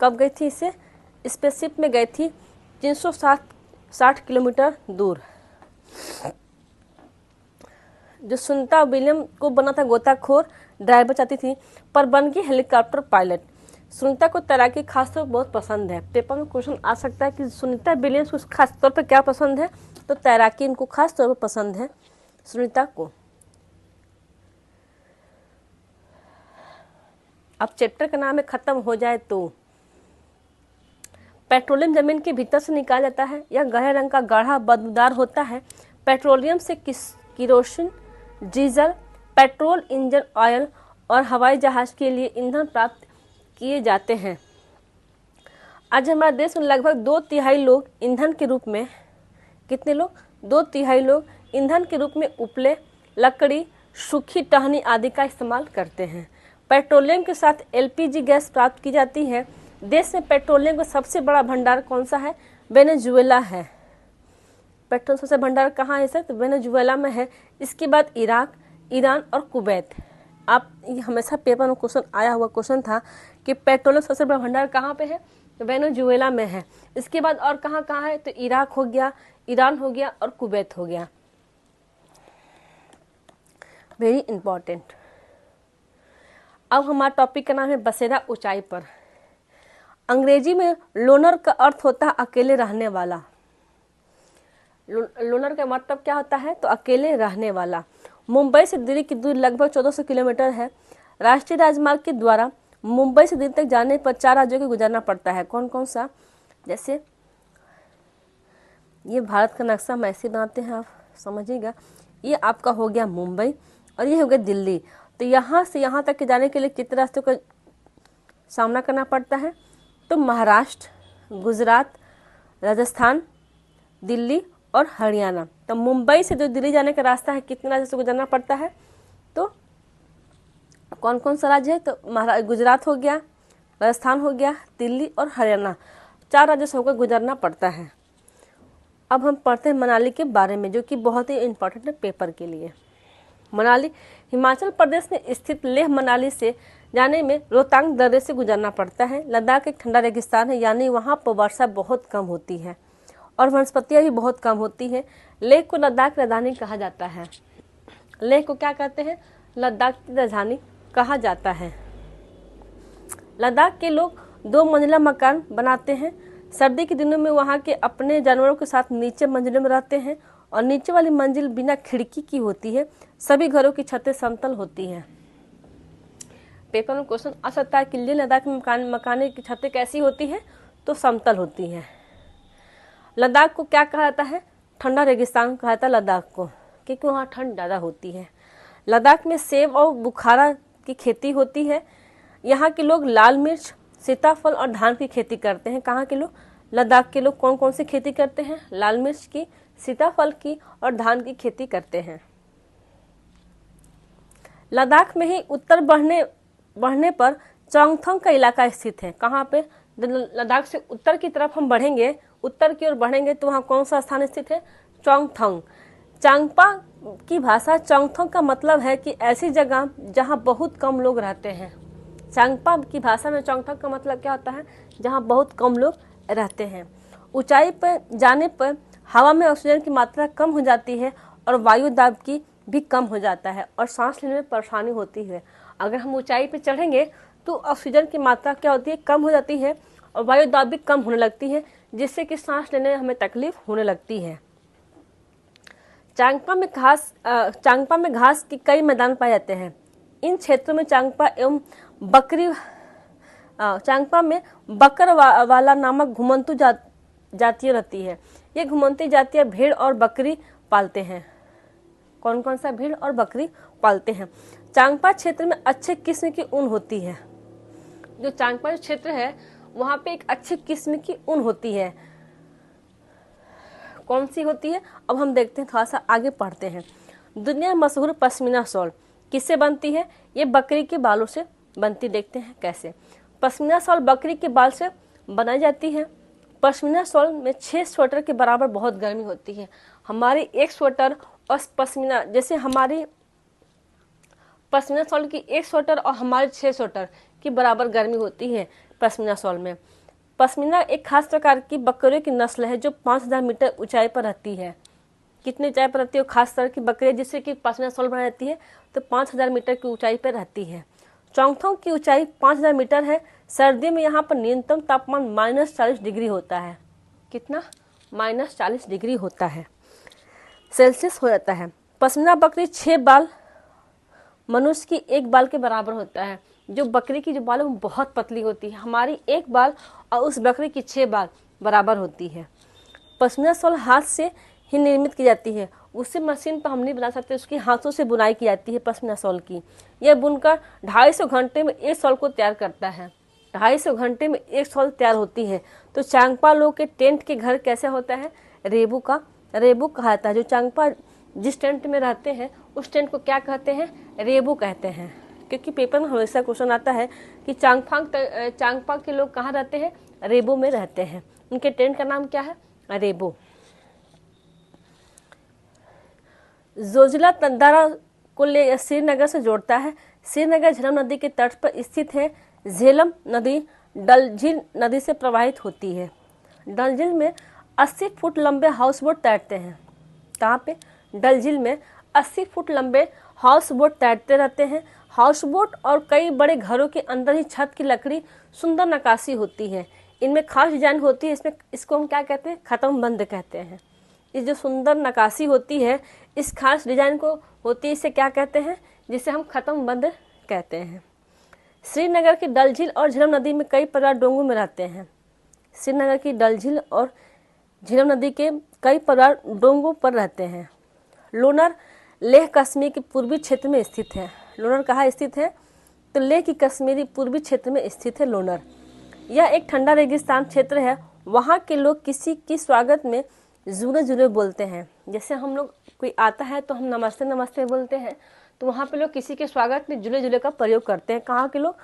कब गई थी? इससे स्पेसशिप में गई थी 360 किलोमीटर दूर। जो सुनीता विलियम को बना था गोताखोर ड्राइवर चाहती थी, पर बन गई हेलीकॉप्टर पायलट। सुनीता को तैराकी खासतौर पर बहुत पसंद है। पेपर में क्वेश्चन आ सकता है कि सुनीता विलियम्स को खासतौर पर क्या पसंद है? तो तैराकी इनको खासतौर पर पसंद है सुनीता को। अब चैप्टर का नाम है खत्म हो जाए तो। पेट्रोलियम जमीन के भीतर से निकाला जाता है। यह गहरे रंग का गाढ़ा बदबूदार होता है। पेट्रोलियम से kerosene, diesel, petrol, engine oil और हवाई जहाज के लिए ईंधन प्राप्त किए जाते हैं। आज हमारे देश में लगभग 2/3 लोग ईंधन के रूप में, कितने लोग? 2/3 लोग ईंधन के रूप में उपले, लकड़ी, सूखी टहनी आदि का इस्तेमाल करते हैं। पेट्रोलियम के साथ एलपीजी गैस प्राप्त की जाती है। देश में पेट्रोलियम का सबसे बड़ा भंडार कौन सा है? वेनेजुएला है। पेट्रोल सबसे भंडार कहाँ है सर? तो वेनेजुएला में है। इसके बाद इराक, ईरान और कुवैत। आप हमेशा पेपर में क्वेश्चन आया हुआ क्वेश्चन था कि पेट्रोलियम सबसे बड़ा भंडार कहाँ पे है? तो वेनेजुएला में है। इसके बाद और कहाँ कहाँ है? तो इराक हो गया, ईरान हो गया और कुवैत हो गया। Very important. अब हमारा टॉपिक का नाम है बसेरा ऊंचाई पर। अंग्रेजी में लोनर का अर्थ होता है अकेले रहने वाला। लोनर का मतलब क्या होता है? तो अकेले रहने वाला। मुंबई से दिल्ली की दूरी लगभग 1400 किलोमीटर है। राष्ट्रीय राजमार्ग के द्वारा मुंबई से दिल्ली तक जाने पर 4 राज्यों को गुजरना पड़ता है। कौन कौन सा? जैसे ये भारत का नक्शा हम ऐसे बनाते हैं, आप समझिएगा। ये आपका हो गया मुंबई और ये हो गया दिल्ली। तो यहाँ से यहाँ तक के जाने के लिए कितने रास्तों का सामना करना पड़ता है? तो महाराष्ट्र, गुजरात, राजस्थान, दिल्ली और हरियाणा। तो मुंबई से जो दिल्ली जाने का रास्ता है कितने राज्यों से गुजरना पड़ता है? तो कौन कौन सा राज्य है? तो गुजरात हो गया, राजस्थान हो गया, दिल्ली और हरियाणा। 4 राज्यों से होकर गुजरना पड़ता है। अब हम पढ़ते हैं मनाली के बारे में, जो कि बहुत ही इम्पोर्टेंट है पेपर के लिए। मनाली हिमाचल प्रदेश में स्थित लेह मनाली से जाने में रोहतांग दर्रे से गुजरना पड़ता है। लद्दाख एक ठंडा रेगिस्तान है, यानी वहाँ पर वर्षा बहुत कम होती है और वनस्पतियाँ भी बहुत कम होती है। लेह को लद्दाख की राजधानी कहा जाता है। लेह को क्या कहते हैं? लद्दाख की राजधानी कहा जाता है। लद्दाख के लोग 2 मंजिला मकान बनाते हैं। सर्दी के दिनों में वहाँ के अपने जानवरों के साथ नीचे मंजिलों में रहते हैं और नीचे वाली मंजिल बिना खिड़की की होती है। सभी घरों की छतें समतल होती हैं। पेपर में क्वेश्चन आ सकता है कि लेह लद्दाख में मकान की छतें कैसी होती है? तो समतल होती है। लद्दाख को क्या कहा जाता है? ठंडा रेगिस्तान कहा जाता है लद्दाख को, क्योंकि वहाँ ठंड ज़्यादा होती है। लद्दाख में सेब और बुखारा की खेती होती है। यहाँ के लोग लाल मिर्च, सीताफल और धान की खेती करते हैं। कहाँ के लोग? लद्दाख के लोग कौन कौन सी खेती करते हैं? लाल मिर्च की, सीताफल की और धान की खेती करते हैं। लद्दाख में ही उत्तर बढ़ने पर चोंगथंग का इलाका स्थित है। कहाँ पे? लद्दाख से उत्तर की तरफ हम बढ़ेंगे, उत्तर की ओर बढ़ेंगे तो वहाँ कौन सा स्थान स्थित है? चोंगथंग। चांगपा की भाषा चोंगथंग का मतलब है कि ऐसी जगह जहाँ बहुत कम लोग रहते हैं। चांगपा की भाषा में चोंगथंग का मतलब क्या होता है? जहाँ बहुत कम लोग रहते हैं। ऊंचाई पर जाने पर हवा में ऑक्सीजन की मात्रा कम हो जाती है और वायु दाब की भी कम हो जाता है और सांस लेने में परेशानी होती है। अगर हम ऊंचाई पर चढ़ेंगे तो ऑक्सीजन की मात्रा क्या होती है? कम हो जाती है और वायु दाब भी कम होने लगती है, जिससे कि सांस लेने में हमें तकलीफ होने लगती है। चांगपा में घास के कई मैदान पाए जाते हैं। इन क्षेत्रों में चांगपा में बकर वाला नामक घुमंतु जातियाँ रहती है। ये घुमंती जातियाँ भेड़ और बकरी पालते हैं। कौन कौन सा? भेड़ और बकरी पालते हैं। चांगपा क्षेत्र में अच्छे किस्म की ऊन होती है। जो चांगपा क्षेत्र है वहाँ पे एक अच्छी किस्म की ऊन होती है। कौन सी होती है? अब हम देखते हैं, थोड़ा सा आगे पढ़ते हैं। दुनिया मशहूर पश्मीना शॉल किससे बनती है? ये बकरी के बालों से बनती। देखते हैं कैसे। पश्मीना शॉल बकरी के बाल से बनाई जाती है। पश्मीना शॉल में 6 स्वेटर के बराबर बहुत गर्मी होती है। हमारी एक स्वेटर और पश्मीना, जैसे हमारी पश्मीना शॉल की एक स्वेटर और हमारे 6 स्वेटर की बराबर गर्मी होती है पश्मीना शॉल में। पश्मीना एक खास प्रकार की बकरियों की नस्ल है जो 5000 मीटर ऊंचाई पर रहती है। कितनी ऊंचाई पर रहती है? खास तरह की बकरी जिससे कि पश्मीना शॉल बनाई जाती है तो 5000 मीटर की ऊंचाई पर रहती है। चोंगथंग की ऊंचाई 5000 मीटर है। सर्दी में यहाँ पर न्यूनतम तापमान -40 डिग्री होता है। कितना? -40 डिग्री होता है, सेल्सियस हो जाता है। पश्मीना बकरी 6 बाल मनुष्य की 1 बाल के बराबर होता है। जो बकरी की जो बाल है वो बहुत पतली होती है। हमारी 1 बाल और उस बकरी की 6 बाल बराबर होती है। पश्मीना शॉल हाथ से ही निर्मित की जाती है। उसे मशीन पर हम नहीं बना सकते, उसकी हाथों से बुनाई की जाती है पश्मीना शॉल की। यह बुनकर 250 घंटे में एक शॉल को तैयार करता है। 250 घंटे में एक शॉल तैयार होती है। तो चांगपा लोग के टेंट के घर कैसे होता है? रेबू कहा जाता है। जो चांगपा जिस टेंट में रहते हैं उस टेंट को क्या कहते हैं? रेबू कहते हैं। क्योंकि पेपर में हमेशा क्वेश्चन आता है कि चांगपा के लोग कहाँ रहते हैं? रेबू में रहते हैं। उनके टेंट का नाम क्या है? रेबू। जोजिला तंदारा को श्रीनगर से जोड़ता है। श्रीनगर झेलम नदी के तट पर स्थित है। झेलम नदी डलझील नदी से प्रवाहित होती है। डलझील में 80 फुट लंबे हाउस बोट तैरते हैं। कहाँ पे? डलझील में 80 फुट लंबे हाउस बोट तैरते रहते हैं। हाउस बोट और कई बड़े घरों के अंदर ही छत की लकड़ी सुंदर नक्काशी होती है। इनमें खास डिजाइन होती है। इसको हम क्या कहते हैं? खत्म बंद कहते हैं। इस जो सुंदर नक्काशी होती है, इस खास डिजाइन को होती है, इसे क्या कहते हैं? जिसे हम खत्म बंद कहते हैं। श्रीनगर की डलझील और झेलम नदी में कई परिवार डोंगों में रहते हैं। श्रीनगर की डलझील और झेलम नदी के कई परिवार डोंगों पर रहते हैं। लोनार लेह कश्मीर के पूर्वी क्षेत्र में स्थित है। लोनार कहाँ स्थित है? तो लेह की कश्मीरी पूर्वी क्षेत्र में स्थित है लोनार। यह एक ठंडा रेगिस्तान क्षेत्र है। वहाँ के लोग किसी की स्वागत में जुरे जुरे बोलते हैं। जैसे हम लोग कोई आता है तो हम नमस्ते नमस्ते बोलते हैं, तो वहाँ पे लोग किसी के स्वागत में जुले जुले का प्रयोग करते हैं। कहाँ के लोग?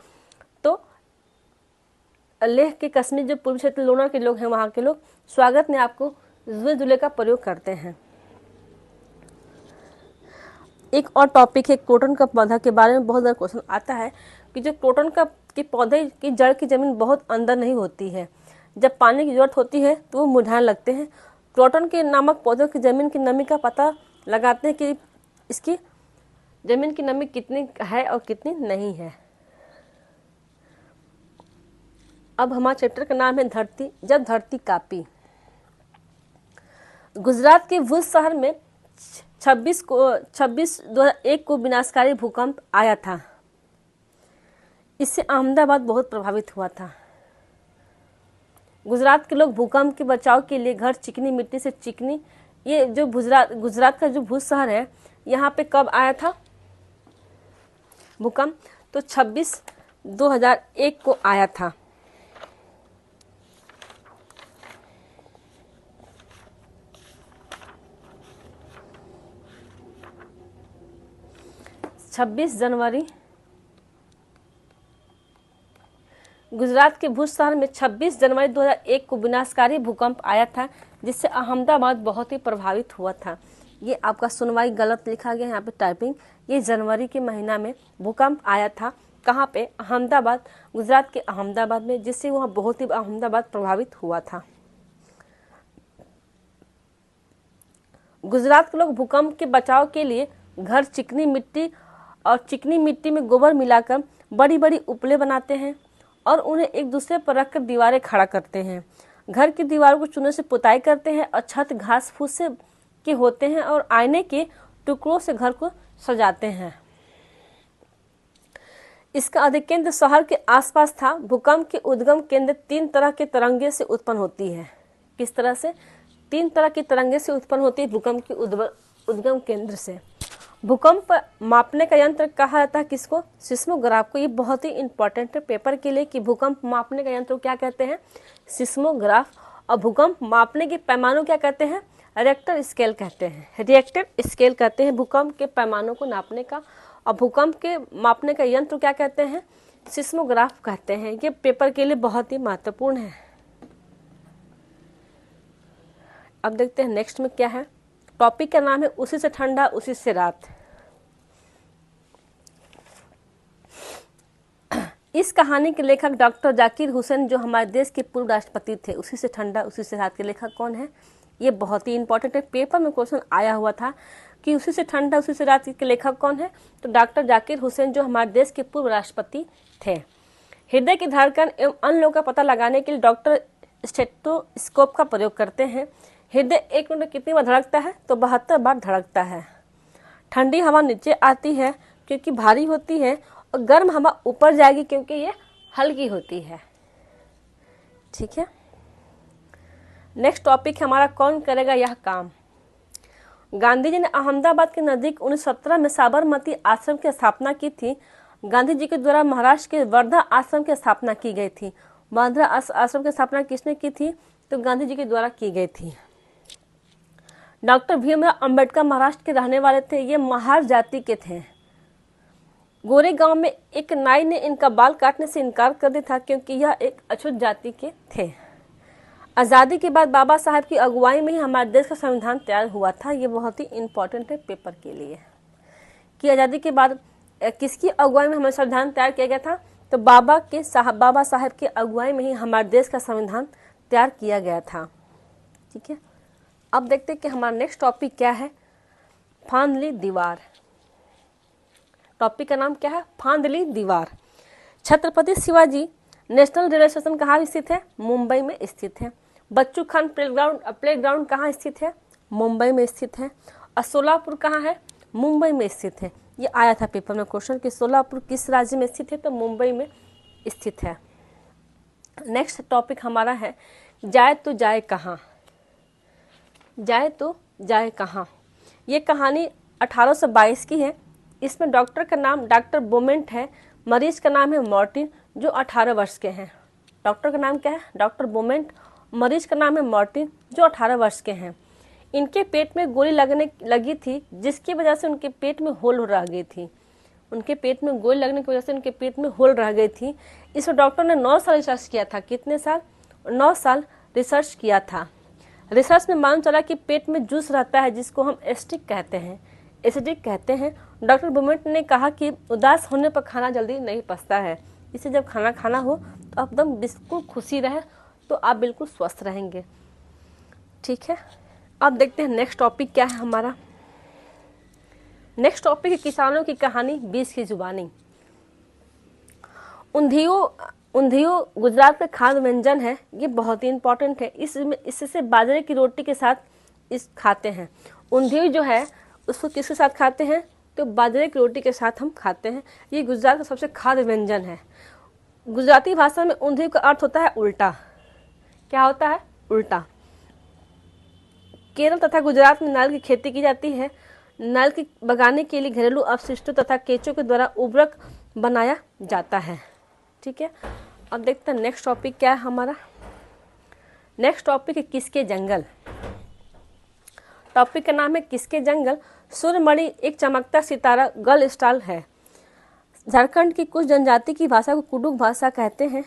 तो लेह के कश्मीर जो पूर्वी क्षेत्र लोनार के लोग हैं, वहाँ के लोग स्वागत में आपको जुले जुले का प्रयोग करते हैं। एक और टॉपिक है क्रोटन का पौधा के बारे में। बहुत ज़्यादा क्वेश्चन आता है कि जो क्रोटन के पौधे की जड़ की जमीन बहुत अंदर नहीं होती है। जब पानी की जरूरत होती है तो वो मुरझाने लगते हैं। क्रोटन के नामक पौधों की जमीन की नमी का पता लगाते हैं कि इसकी जमीन की नमी कितनी है और कितनी नहीं है। अब हमारे चैप्टर का नाम है धरती, जब धरती कांपी। गुजरात के भुज शहर में 26/2001 को विनाशकारी भूकंप आया था। इससे अहमदाबाद बहुत प्रभावित हुआ था। गुजरात के लोग भूकंप के बचाव के लिए घर चिकनी मिट्टी से चिकनी, ये जो गुजरात का जो भुज शहर है, यहाँ पे कब आया था भूकंप? तो 26/2001 को आया था। छब्बीस जनवरी गुजरात के भुज शहर में 26 जनवरी 2001 को विनाशकारी भूकंप आया था, जिससे अहमदाबाद बहुत ही प्रभावित हुआ था। ये आपका सुनवाई गलत लिखा गया यहाँ पे टाइपिंग। ये जनवरी के महीना में भूकंप आया था। कहाँ पे? अहमदाबाद, गुजरात के अहमदाबाद में, जिससे वहाँ बहुत ही अहमदाबाद प्रभावित हुआ था। गुजरात के लोग भूकंप के बचाव के लिए घर चिकनी मिट्टी और चिकनी मिट्टी में गोबर मिलाकर बड़ी बड़ी उपले बनाते हैं और उन्हें एक दूसरे पर रखकर दीवारें खड़ा करते हैं। घर की दीवारों को चूने से पुताई करते हैं और छत घास फूस से के होते हैं और आईने के टुकड़ों से घर को सजाते हैं। इसका अधिकेंद्र शहर के आसपास था। भूकंप के उद्गम केंद्र 3 तरह के तरंगे से उत्पन्न होती है। किस तरह से? 3 तरह की तरंगे से उत्पन्न होती है भूकंप के उद्गम केंद्र से। भूकंप मापने का यंत्र कहा जाता है किसको? सिस्मोग्राफ को। ये बहुत ही इंपॉर्टेंट है पेपर के लिए कि भूकंप मापने का यंत्र क्या कहते हैं? सिस्मोग्राफ। और भूकंप मापने के पैमानों क्या कहते हैं? रिएक्टर स्केल कहते हैं। रिएक्टर स्केल कहते हैं भूकंप के पैमानों को नापने का। और भूकंप के मापने का यंत्र क्या कहते हैं? सिस्मोग्राफ कहते हैं। ये पेपर के लिए बहुत ही महत्वपूर्ण है। अब देखते हैं नेक्स्ट में क्या है। टॉपिक का नाम है उसी से ठंडा उसी से रात। इस कहानी के लेखक डॉक्टर जाकिर हुसैन, जो हमारे देश के पूर्व राष्ट्रपति थे। उसी से ठंडा उसी से रात के लेखक कौन है? ये बहुत ही इंपॉर्टेंट है। पेपर में क्वेश्चन आया हुआ था कि उसी से ठंडा उसी से रात के लेखक कौन है? तो डॉक्टर जाकिर हुसैन, जो हमारे देश के पूर्व राष्ट्रपति थे। हृदय की धड़कन एवं अन्य लोगों का पता लगाने के लिए डॉक्टर स्टेथोस्कोप का प्रयोग करते हैं। हृदय 1 मिनट में कितनी बार धड़कता है? तो 72 बार धड़कता है। ठंडी हवा नीचे आती है क्योंकि भारी होती है और गर्म हवा ऊपर जाएगी क्योंकि ये हल्की होती है। ठीक है। नेक्स्ट टॉपिक हमारा कौन करेगा यह काम। गांधी जी ने अहमदाबाद के नजदीक 1917 में साबरमती आश्रम की स्थापना की थी। गांधी जी के द्वारा महाराष्ट्र के वर्धा आश्रम की स्थापना की गई थी। वर्धा आश्रम की स्थापना किसने की थी? तो गांधी जी के द्वारा की गई थी। डॉक्टर भीमराव अंबेडकर महाराष्ट्र के रहने वाले थे। ये महार जाति के थे। गोरे गांव में एक नाई ने इनका बाल काटने से इनकार कर दिया था क्योंकि यह एक अछूत जाति के थे। आज़ादी के बाद बाबा साहब की अगुवाई में ही हमारे देश का संविधान तैयार हुआ था। ये बहुत ही इंपॉर्टेंट है पेपर के लिए कि आज़ादी के बाद किसकी अगुवाई में हमारा संविधान तैयार किया गया था? तो बाबा साहब की अगुवाई में ही हमारे देश का संविधान तैयार किया गया था। ठीक है। अब देखते हैं कि हमारा नेक्स्ट टॉपिक क्या है। फांदली दीवार। टॉपिक का नाम क्या है? फांदली दीवार। Chhatrapati Shivaji national railway station कहाँ स्थित है? मुंबई में स्थित है। बच्चू खान प्लेग्राउंड कहाँ स्थित है? मुंबई में स्थित है। और सोलापुर कहाँ है? मुंबई में स्थित है। ये आया था पेपर में क्वेश्चन कि सोलापुर किस राज्य में स्थित है? तो मुंबई में स्थित है। नेक्स्ट टॉपिक हमारा है जाए तो जाए कहाँ। जाए तो जाए कहाँ। ये कहानी 1822 की है। इसमें डॉक्टर का नाम डॉक्टर बोमेंट है। मरीज का नाम है मार्टिन, जो 18 वर्ष के हैं। डॉक्टर का नाम क्या है? डॉक्टर बोमेंट। मरीज का नाम है मार्टिन, जो 18 वर्ष के हैं। इनके पेट में गोली लगी थी, जिसकी वजह से उनके पेट में होल रह गई थी। उनके पेट में गोली लगने की वजह से उनके पेट में होल रह गई थी। इस पर डॉक्टर ने 9 साल रिसर्च किया था। कितने साल? 9 साल रिसर्च किया था। रिसर्च में मालूम चला कि पेट में जूस रहता है, जिसको हम एसिडिक कहते हैं। डॉक्टर बोमेंट ने कहा कि उदास होने पर खाना जल्दी नहीं पचता है। इसे जब खाना हो तो एकदम बिल्कुल खुशी रहे तो आप बिल्कुल स्वस्थ रहेंगे। ठीक है। अब देखते हैं नेक्स्ट टॉपिक क्या है हमारा। नेक्स्ट टॉपिक है किसानों की कहानी 20 की जुबानी। ऊंधियो गुजरात का खाद्य व्यंजन है। ये बहुत ही इंपॉर्टेंट है। इससे बाजरे की रोटी के साथ इस खाते हैं। ऊंधियो जो है उसको किसके साथ खाते हैं? तो बाजरे की रोटी के साथ हम खाते हैं। ये गुजरात का सबसे खाद्य व्यंजन है। गुजराती भाषा में ऊंधियो का अर्थ होता है उल्टा। क्या होता है? उल्टा। केरल तथा गुजरात में नारियल की खेती की जाती है। नारियल की बगाने के लिए घरेलू अपशिष्टों तथा केंचों के द्वारा उर्वरक बनाया जाता है। ठीक है, अब देखते हैं नेक्स्ट टॉपिक क्या है हमारा। नेक्स्ट टॉपिक है किसके जंगल। टॉपिक का नाम है किसके जंगल। सूर्यमणि एक चमकता सितारा गर्ल स्टार है। झारखंड की कुछ जनजाति की भाषा को कुडुक भाषा कहते हैं।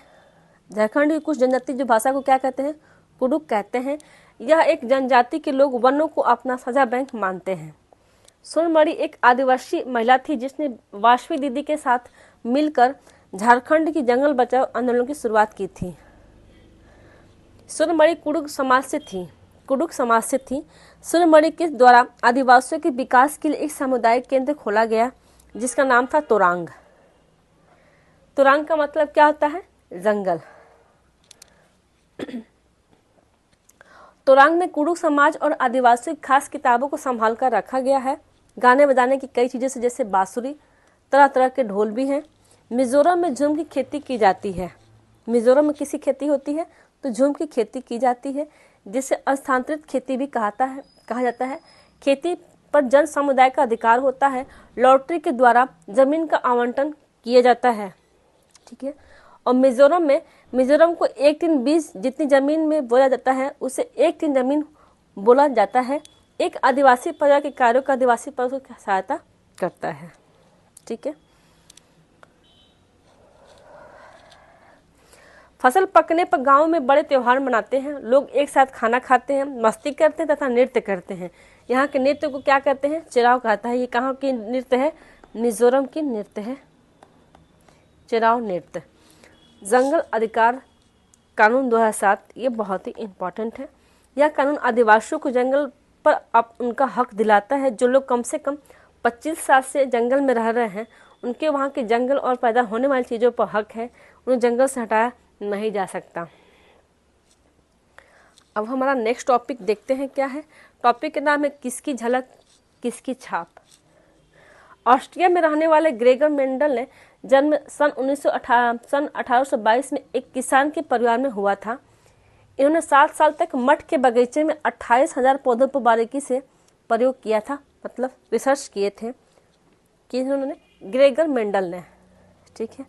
झारखंड की कुछ जनजाति जो भाषा को क्या कहते हैं? कुडुक कहते हैं। यह एक जनजाति के लोग वनों को अपना सजा बैंक मानते हैं। सूर्यमणि एक आदिवासी महिला थी जिसने वाशवी दीदी के साथ मिलकर झारखंड की जंगल बचाओ आंदोलन की शुरुआत की थी। सूर्यमणि कुडुक समाज से थी। सूर्यमणि के द्वारा आदिवासियों के विकास के लिए एक सामुदायिक केंद्र खोला गया जिसका नाम था तोरांग। तोरांग का मतलब क्या होता है? जंगल। तोरांग में कुडुक समाज और आदिवासियों की खास किताबों को संभाल कर रखा गया है। गाने बजाने की कई चीजें से जैसे बांसुरी, तरह तरह के ढोल भी हैं। मिजोरम में झूम की खेती की जाती है। मिजोरम में किसी खेती होती है तो झूम की खेती की जाती है, जिसे स्थानांतरित खेती भी कहा जाता है। खेती पर जन समुदाय का अधिकार होता है। लॉटरी के द्वारा जमीन का आवंटन किया जाता है। ठीक है, और मिजोरम को 1-3 बीज जितनी जमीन में बोया जाता है उसे 1-3 जमीन बोला जाता है। एक आदिवासी परिवार के कार्यों का आदिवासी परिवार को सहायता करता है। ठीक है, फसल पकने पर गांव में बड़े त्योहार मनाते हैं। लोग एक साथ खाना खाते हैं, मस्ती करते हैं तथा नृत्य करते हैं। यहाँ के नृत्य को क्या कहते हैं? चिराव कहता है। ये कहाँ की नृत्य है? मिजोरम की नृत्य है, चिराव नृत्य। जंगल अधिकार कानून 2007, ये बहुत ही इम्पोर्टेंट है। यह कानून आदिवासियों को जंगल पर उनका हक दिलाता है। जो लोग कम से कम 25 साल से जंगल में रह रहे हैं उनके वहाँ के जंगल और पैदा होने वाली चीज़ों पर हक है। उन्हें जंगल से हटाया नहीं जा सकता। अब हमारा नेक्स्ट टॉपिक देखते हैं क्या है। टॉपिक का नाम है किसकी झलक किसकी छाप। ऑस्ट्रिया में रहने वाले ग्रेगर मेंडल ने जन्म सन 1822 में एक किसान के परिवार में हुआ था। इन्होंने 7 साल तक मठ के बगीचे में 28,000 पौधों पर बारीकी से प्रयोग किया था, मतलब रिसर्च किए थे कि इन्होंने ग्रेगर मेंडल ने। ठीक है,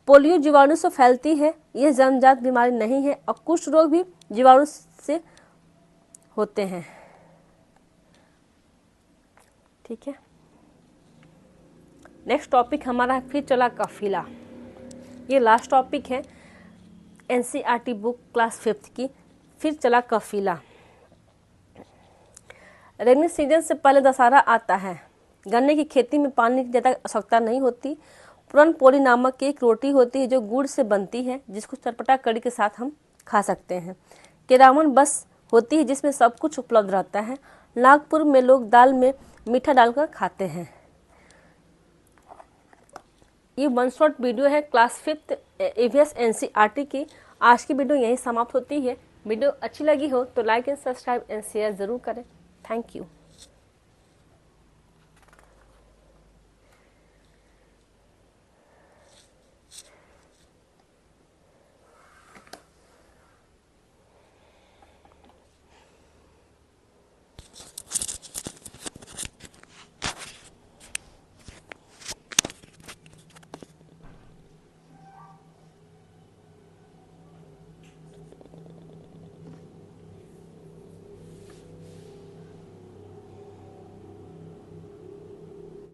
पोलियो जीवाणु से फैलती है। यह जन्मजात बीमारी नहीं है और कुछ रोग भी जीवाणु से होते हैं। ठीक है, नेक्स्ट टॉपिक हमारा है फिर चला काफिला। ये लास्ट टॉपिक है एनसीईआरटी बुक क्लास 5 की, फिर चला काफिला। रेनी सीजन से पहले दशहरा आता है। गन्ने की खेती में पानी की ज़्यादा आवश्यकता नहीं होती। पुरन पोली नामक की एक रोटी होती है जो गुड़ से बनती है, जिसको चटपटा कड़ी के साथ हम खा सकते हैं। केरावन बस होती है जिसमें सब कुछ उपलब्ध रहता है। नागपुर में लोग दाल में मीठा डालकर खाते हैं। ये 1 शॉर्ट वीडियो है क्लास 5 EVS NCERT की। आज की वीडियो यहीं समाप्त होती है। वीडियो अच्छी लगी हो तो like and subscribe and share ज़रूर करें। Thank you.